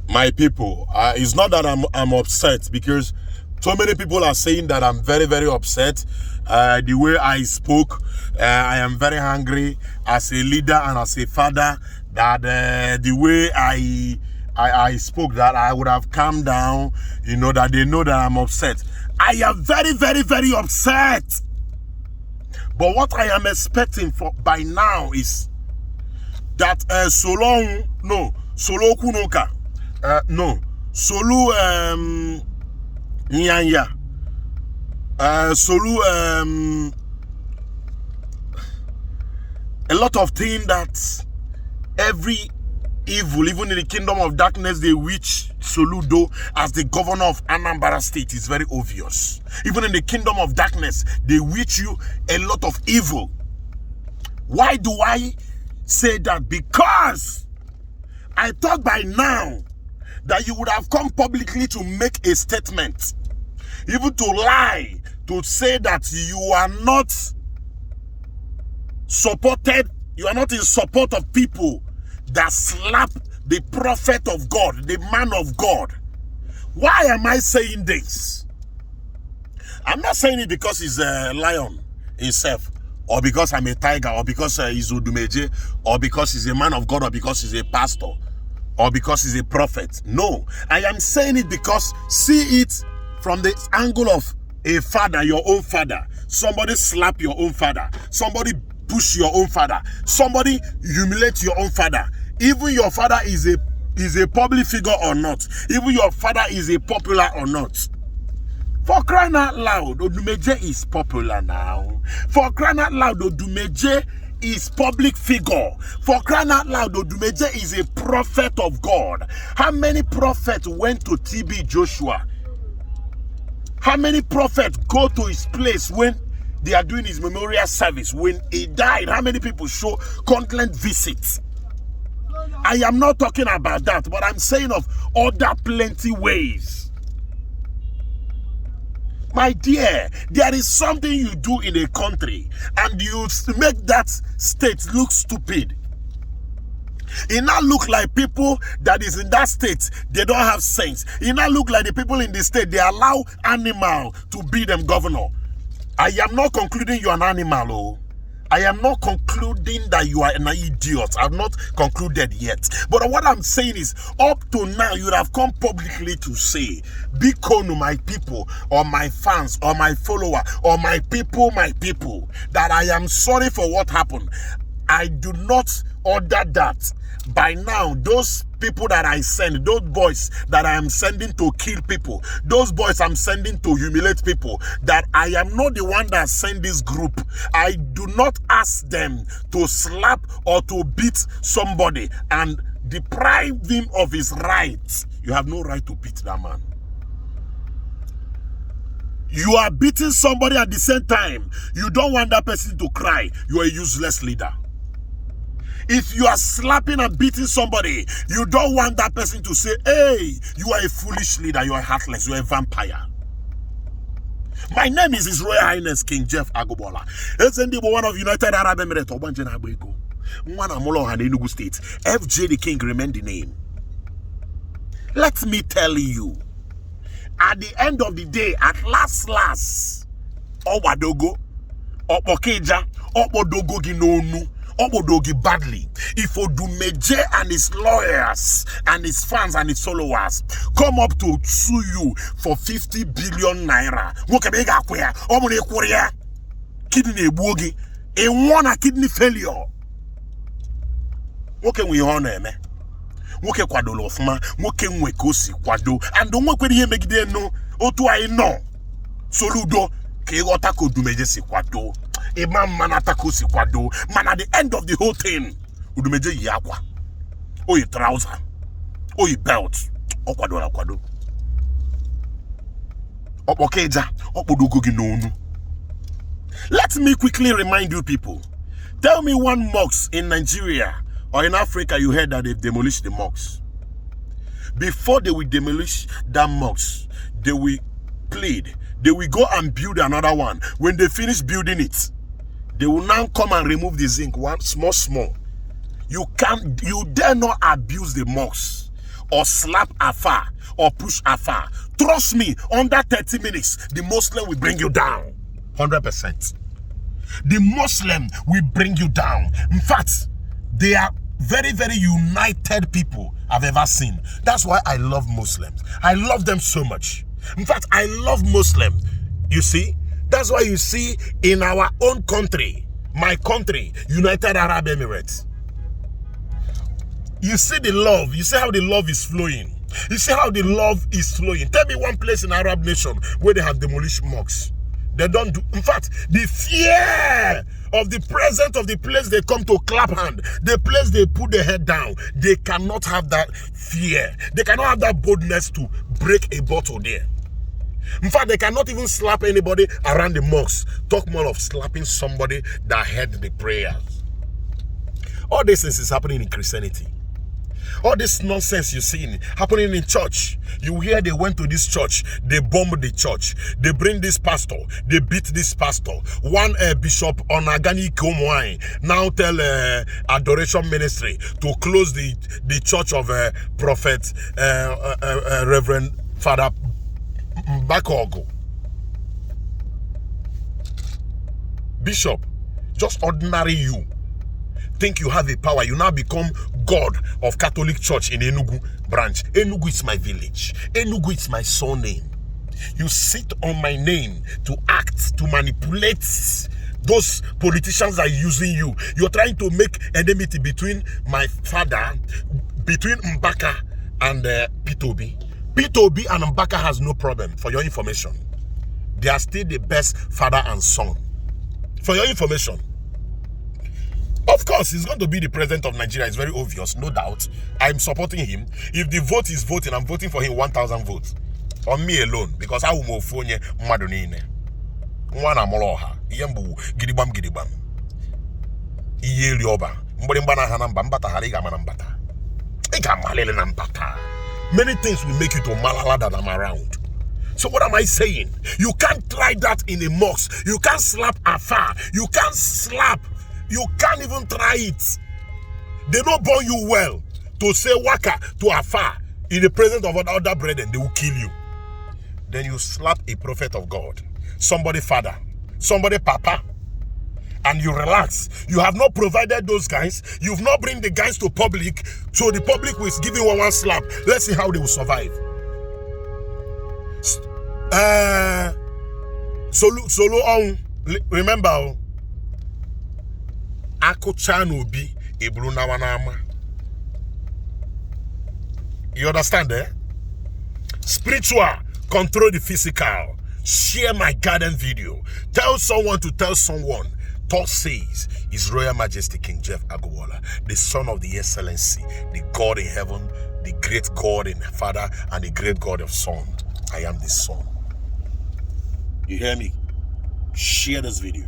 my people, it's not that I'm upset, because so many people are saying that I'm very, very upset. The way I spoke, I am very angry as a leader and as a father, that the way I spoke, that I would have calmed down, that they know that I'm upset. I am very, very, very upset. But what I am expecting for by now is that Solu Nyanya, Solu a lot of things that every evil, even in the kingdom of darkness, they wish Soludo as the governor of Anambra State is very obvious. Even in the kingdom of darkness, they wish you a lot of evil. Why do I say that? Because I thought by now that you would have come publicly to make a statement, even to lie, to say that you are not supported, you are not in support of people that slap the prophet of God, the man of God. Why am I saying this? I'm not saying it because he's a lion himself, or because I'm a tiger, or because he's Odumeje, or because he's a man of God, or because he's a pastor, or because he's a prophet. No, I am saying it because see it from the angle of a father, your own father. Somebody slap your own father. Somebody push your own father. Somebody humiliate your own father. Even your father is a public figure or not. Even your father is a popular or not. For crying out loud, Odumeje is popular now. For crying out loud, Odumeje is public figure. For crying out loud, Odumeje is a prophet of God. How many prophets went to TB Joshua? How many prophets go to his place when they are doing his memorial service? When he died, how many people show condolence visits? I am not talking about that, but I'm saying of other plenty ways. My dear, there is something you do in a country and you make that state look stupid. It now look like people that is in that state, they don't have sense. It now look like the people in the state, they allow animal to be them governor. I am not concluding you are an animal, oh. I am not concluding that you are an idiot. I've not concluded yet. But what I'm saying is, up to now, you have come publicly to say, Bikono, my people, or my fans, or my follower, or my people, that I am sorry for what happened. I do not order that. By now, those people that I send, those boys that I am sending to kill people, those boys I'm sending to humiliate people, that I am not the one that send this group. I do not ask them to slap or to beat somebody and deprive him of his rights. You have no right to beat that man. You are beating somebody at the same time. You don't want that person to cry. You are a useless leader. If you are slapping and beating somebody, you don't want that person to say, hey, you are a foolish leader, you are heartless, you are a vampire. My name is His Royal Highness King Jeff AGUGBAOLA. NDI, one of United Arab Emirates, one of Enugu State. FJ the King remain the name. Let me tell you, at the end of the day, at last, Owadogo, Opokeja, Opodogo Ginonu, Obodogi badly. If Odumeje and his lawyers and his fans and his followers come up to sue you for 50 billion naira, kidney buogi, a one kidney failure. What can we honor me? What can kwado lofma? What can we kosi kwado? And don't work with him again. No, otu I know. Soludo ke otako Odumeje si kwado. A man atako si kwado. Man, at the end of the whole thing, Odumeje yakwa. O ye trouser. O ye belt. O kwado. Opokeja. Opodogo ginonu. Let me quickly remind you people. Tell me one mosque in Nigeria or in Africa you heard that they've demolished the mosque. Before they will demolish that mosque, they will plead. They will go and build another one. When they finish building it, they will now come and remove the zinc, one small. You dare not abuse the mosque or slap afar or push afar. Trust me, under 30 minutes, the Muslim will bring you down. 100%. The Muslim will bring you down. In fact, they are very, very united people I've ever seen. That's why I love Muslims. I love them so much. In fact, I love Muslims. You see, that's why you see in our own country, my country, United Arab Emirates, you see the love. You see how the love is flowing. You see how the love is flowing. Tell me one place in Arab nation where they have demolished mosques. They don't do. In fact, the fear of the presence of the place they come to clap hand, the place they put their head down, they cannot have that fear. They cannot have that boldness to break a bottle there. In fact, they cannot even slap anybody around the mosque. Talk more of slapping somebody that heard the prayers. All this is happening in Christianity. All this nonsense you see happening in church. You hear they went to this church, they bombed the church, they bring this pastor, they beat this pastor. One bishop on Agani Komwai now tell Adoration Ministry to close the church of Prophet Reverend Father Bakogo. Bishop, just ordinary you. Think you have a power, you now become God of Catholic Church in Enugu branch. Enugu is my village. Enugu is my surname. You sit on my name to act, to manipulate those politicians are using you. You're trying to make enmity between my father, between Mbaka and P2B. P2B and Mbaka has no problem, for your information. They are still the best father and son. For your information. Of course, he's going to be the president of Nigeria. It's very obvious, no doubt. I'm supporting him. If the vote is voting, I'm voting for him 1,000 votes. On me alone, because I will move for you, Madonine. One amoloha. Yembu, gidibam gidibam. Iye lioba. Mborimbana hanamba, mbata hariga manambata. Ika malele nambata. Many things will make you to malala that I'm around. So what am I saying? You can't try that in a mosque. You can't slap afar. You can't slap. You can't even try it. They don't born you well to say waka to afar in the presence of other brethren. They will kill you. Then you slap a prophet of God, somebody father, somebody papa, and you relax. You have not provided those guys. You've not bring the guys to public, so the public will give you one slap. Let's see how they will survive. Solo on. Remember. You understand, eh? Spiritual, control the physical. Share my garden video. Tell someone to tell someone. Thus says His Royal Majesty King Jeff AGUGBAOLA, the Son of the Excellency, the God in heaven, the great God in Father, and the great God of Son. I am the Son. You hear me? Share this video.